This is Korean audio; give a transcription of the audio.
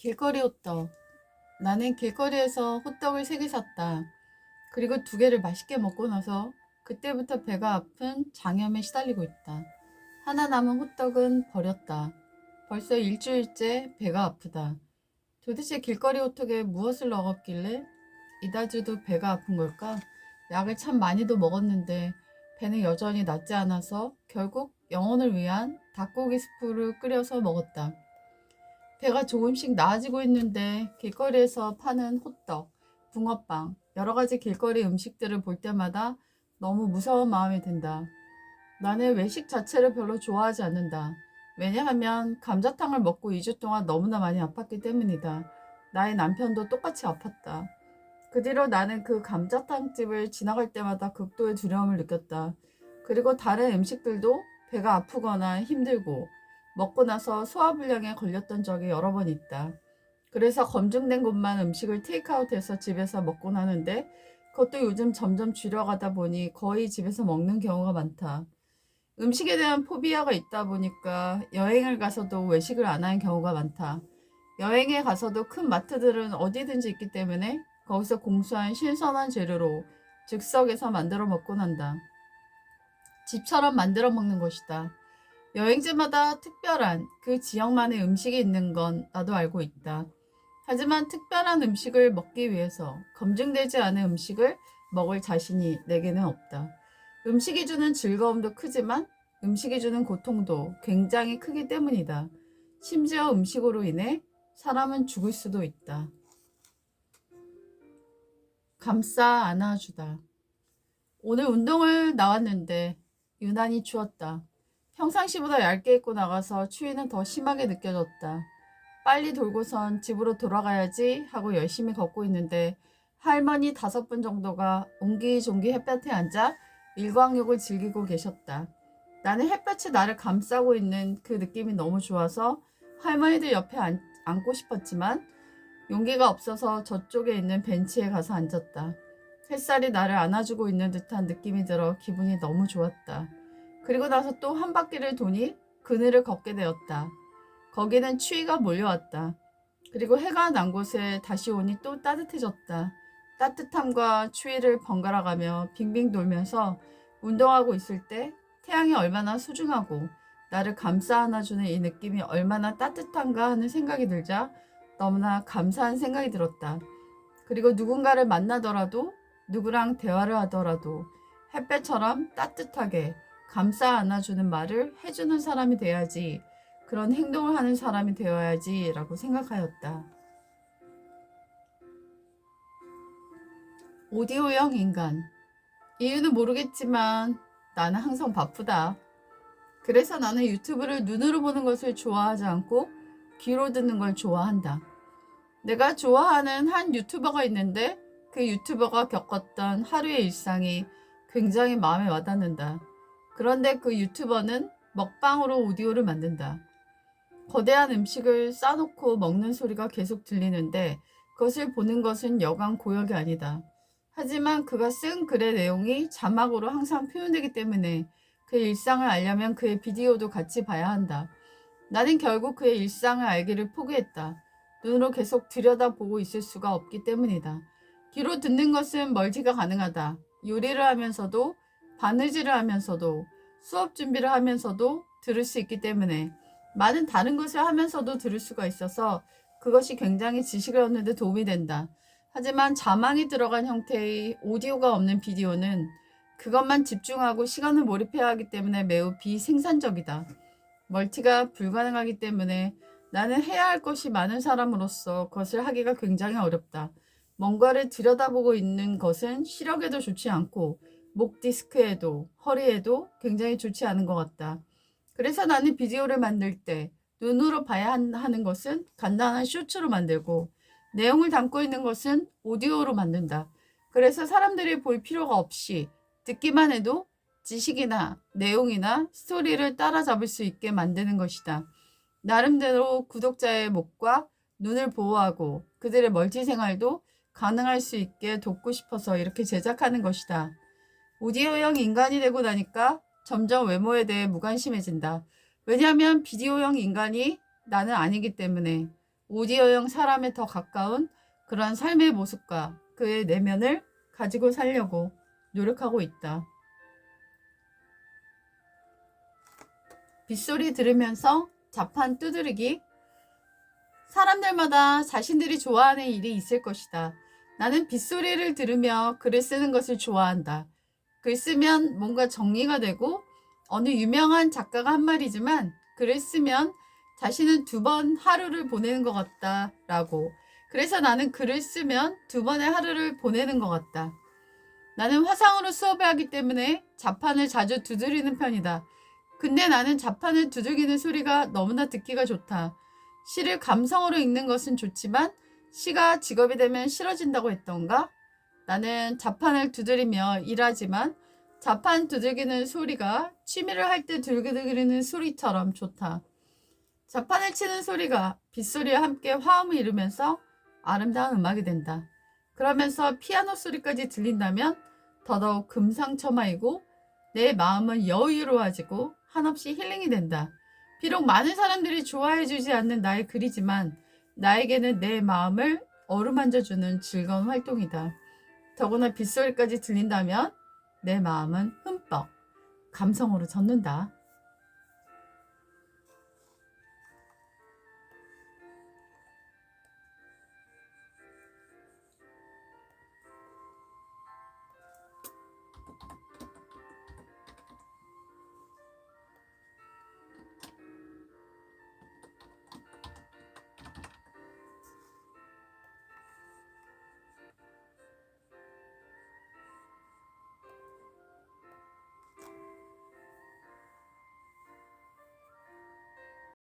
길거리 호떡. 나는 길거리에서 호떡을 3개 샀다. 그리고 2개를 맛있게 먹고 나서 그때부터 배가 아픈 장염에 시달리고 있다. 하나 남은 호떡은 버렸다. 벌써 일주일째 배가 아프다. 도대체 길거리 호떡에 무엇을 넣었길래 이다지도 배가 아픈 걸까? 약을 참 많이도 먹었는데 배는 여전히 낫지 않아서 결국 영혼을 위한 닭고기 스프를 끓여서 먹었다. 배가 조금씩 나아지고 있는데 길거리에서 파는 호떡, 붕어빵, 여러 가지 길거리 음식들을 볼 때마다 너무 무서운 마음이 든다. 나는 외식 자체를 별로 좋아하지 않는다. 왜냐하면 감자탕을 먹고 2주 동안 너무나 많이 아팠기 때문이다. 나의 남편도 똑같이 아팠다. 그 뒤로 나는 그 감자탕 집을 지나갈 때마다 극도의 두려움을 느꼈다. 그리고 다른 음식들도 배가 아프거나 힘들고 먹고 나서 소화불량에 걸렸던 적이 여러 번 있다. 그래서 검증된 곳만 음식을 테이크아웃해서 집에서 먹곤 하는데 그것도 요즘 점점 줄여가다 보니 거의 집에서 먹는 경우가 많다. 음식에 대한 포비아가 있다 보니까 여행을 가서도 외식을 안 하는 경우가 많다. 여행에 가서도 큰 마트들은 어디든지 있기 때문에 거기서 공수한 신선한 재료로 즉석에서 만들어 먹곤 한다. 집처럼 만들어 먹는 것이다. 여행지마다 특별한 그 지역만의 음식이 있는 건 나도 알고 있다. 하지만 특별한 음식을 먹기 위해서 검증되지 않은 음식을 먹을 자신이 내게는 없다. 음식이 주는 즐거움도 크지만 음식이 주는 고통도 굉장히 크기 때문이다. 심지어 음식으로 인해 사람은 죽을 수도 있다. 감싸 안아주다. 오늘 운동을 나왔는데 유난히 추웠다. 평상시보다 얇게 입고 나가서 추위는 더 심하게 느껴졌다. 빨리 돌고선 집으로 돌아가야지 하고 열심히 걷고 있는데 할머니 5분 정도가 옹기종기 햇볕에 앉아 일광욕을 즐기고 계셨다. 나는 햇볕이 나를 감싸고 있는 그 느낌이 너무 좋아서 할머니들 옆에 앉고 싶었지만 용기가 없어서 저쪽에 있는 벤치에 가서 앉았다. 햇살이 나를 안아주고 있는 듯한 느낌이 들어 기분이 너무 좋았다. 그리고 나서 또 한 바퀴를 도니 그늘을 걷게 되었다. 거기는 추위가 몰려왔다. 그리고 해가 난 곳에 다시 오니 또 따뜻해졌다. 따뜻함과 추위를 번갈아 가며 빙빙 돌면서 운동하고 있을 때 태양이 얼마나 소중하고 나를 감싸 안아주는 이 느낌이 얼마나 따뜻한가 하는 생각이 들자 너무나 감사한 생각이 들었다. 그리고 누군가를 만나더라도 누구랑 대화를 하더라도 햇볕처럼 따뜻하게 감싸 안아주는 말을 해주는 사람이 돼야지, 그런 행동을 하는 사람이 되어야지 라고 생각하였다. 오디오형 인간. 이유는 모르겠지만 나는 항상 바쁘다. 그래서 나는 유튜브를 눈으로 보는 것을 좋아하지 않고 귀로 듣는 걸 좋아한다. 내가 좋아하는 한 유튜버가 있는데 그 유튜버가 겪었던 하루의 일상이 굉장히 마음에 와닿는다. 그런데 그 유튜버는 먹방으로 오디오를 만든다. 거대한 음식을 싸놓고 먹는 소리가 계속 들리는데 그것을 보는 것은 여간 고역이 아니다. 하지만 그가 쓴 글의 내용이 자막으로 항상 표현되기 때문에 그의 일상을 알려면 그의 비디오도 같이 봐야 한다. 나는 결국 그의 일상을 알기를 포기했다. 눈으로 계속 들여다보고 있을 수가 없기 때문이다. 귀로 듣는 것은 멀티가 가능하다. 요리를 하면서도, 바느질을 하면서도, 수업 준비를 하면서도 들을 수 있기 때문에 많은 다른 것을 하면서도 들을 수가 있어서 그것이 굉장히 지식을 얻는 데 도움이 된다. 하지만 자막이 들어간 형태의 오디오가 없는 비디오는 그것만 집중하고 시간을 몰입해야 하기 때문에 매우 비생산적이다. 멀티가 불가능하기 때문에 나는 해야 할 것이 많은 사람으로서 그것을 하기가 굉장히 어렵다. 뭔가를 들여다보고 있는 것은 시력에도 좋지 않고 목 디스크에도 허리에도 굉장히 좋지 않은 것 같다. 그래서 나는 비디오를 만들 때 눈으로 봐야 하는 것은 간단한 쇼츠로 만들고 내용을 담고 있는 것은 오디오로 만든다. 그래서 사람들이 볼 필요가 없이 듣기만 해도 지식이나 내용이나 스토리를 따라잡을 수 있게 만드는 것이다. 나름대로 구독자의 목과 눈을 보호하고 그들의 멀티 생활도 가능할 수 있게 돕고 싶어서 이렇게 제작하는 것이다. 오디오형 인간이 되고 나니까 점점 외모에 대해 무관심해진다. 왜냐하면 비디오형 인간이 나는 아니기 때문에 오디오형 사람에 더 가까운 그런 삶의 모습과 그의 내면을 가지고 살려고 노력하고 있다. 빗소리 들으면서 자판 두드리기. 사람들마다 자신들이 좋아하는 일이 있을 것이다. 나는 빗소리를 들으며 글을 쓰는 것을 좋아한다. 글 쓰면 뭔가 정리가 되고 어느 유명한 작가가 한 말이지만 글을 쓰면 자신은 2번 하루를 보내는 것 같다 라고. 그래서 나는 글을 쓰면 2번의 하루를 보내는 것 같다. 나는 화상으로 수업을 하기 때문에 자판을 자주 두드리는 편이다. 근데 나는 자판을 두들기는 소리가 너무나 듣기가 좋다. 시를 감성으로 읽는 것은 좋지만 시가 직업이 되면 싫어진다고 했던가? 나는 자판을 두드리며 일하지만 자판 두들기는 소리가 취미를 할 때 두들기는 소리처럼 좋다. 자판을 치는 소리가 빗소리와 함께 화음을 이루면서 아름다운 음악이 된다. 그러면서 피아노 소리까지 들린다면 더더욱 금상첨화이고 내 마음은 여유로워지고 한없이 힐링이 된다. 비록 많은 사람들이 좋아해주지 않는 나의 글이지만 나에게는 내 마음을 어루만져주는 즐거운 활동이다. 더구나 빗소리까지 들린다면 내 마음은 흠뻑 감성으로 젖는다.